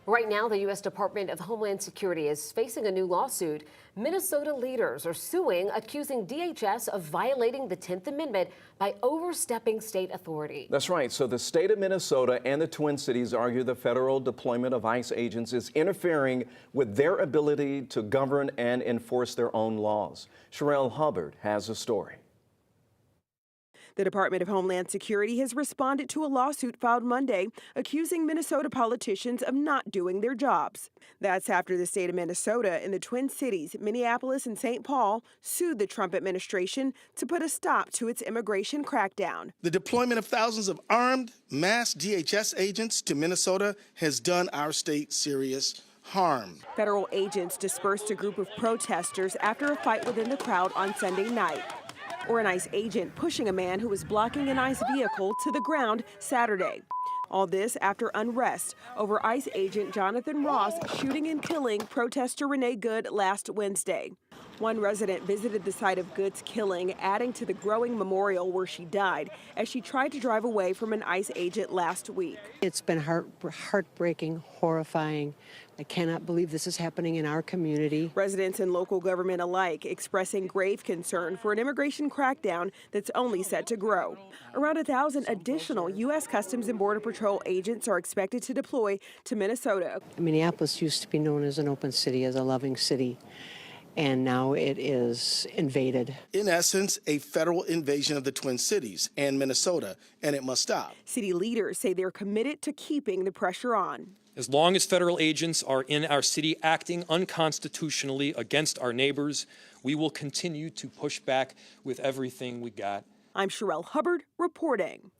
Right now, the U.S. Department of Homeland Security is facing a new lawsuit. Minnesota leaders are suing, accusing DHS of violating the 10th Amendment by overstepping state authority. That's right. So the state of Minnesota and the Twin Cities argue the federal deployment of ICE agents is interfering with their ability to govern and enforce their own laws. Sherelle Hubbard has a story. The Department of Homeland Security has responded to a lawsuit filed Monday accusing Minnesota politicians of not doing their jobs. That's after the state of Minnesota and the Twin Cities, Minneapolis and St. Paul, sued the Trump administration to put a stop to its immigration crackdown. The deployment of thousands of armed, mass DHS agents to Minnesota has done our state serious harm. Federal agents dispersed a group of protesters after a fight within the crowd on Sunday night. Or an ICE agent pushing a man who was blocking an ICE vehicle to the ground Saturday. All this after unrest over ICE agent Jonathan Ross shooting and killing protester Renee Good last Wednesday. One resident visited the site of Good's killing, adding to the growing memorial where she died as she tried to drive away from an ICE agent last week. It's been heartbreaking, horrifying. I cannot believe this is happening in our community. Residents and local government alike expressing grave concern for an immigration crackdown that's only set to grow. Around 1,000 additional U.S. Customs and Border Patrol agents are expected to deploy to Minnesota. Minneapolis used to be known as an open city, as a loving city, and now it is invaded. In essence, a federal invasion of the Twin Cities and Minnesota, and it must stop. City leaders say they're committed to keeping the pressure on. As long as federal agents are in our city acting unconstitutionally against our neighbors, we will continue to push back with everything we got. I'm Sherelle Hubbard reporting.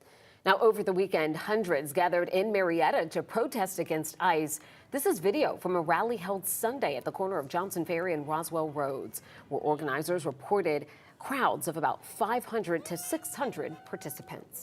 Now, over the weekend, hundreds gathered in Marietta to protest against ICE. This is video from a rally held Sunday at the corner of Johnson Ferry and Roswell Roads, where organizers reported crowds of about 500 to 600 participants.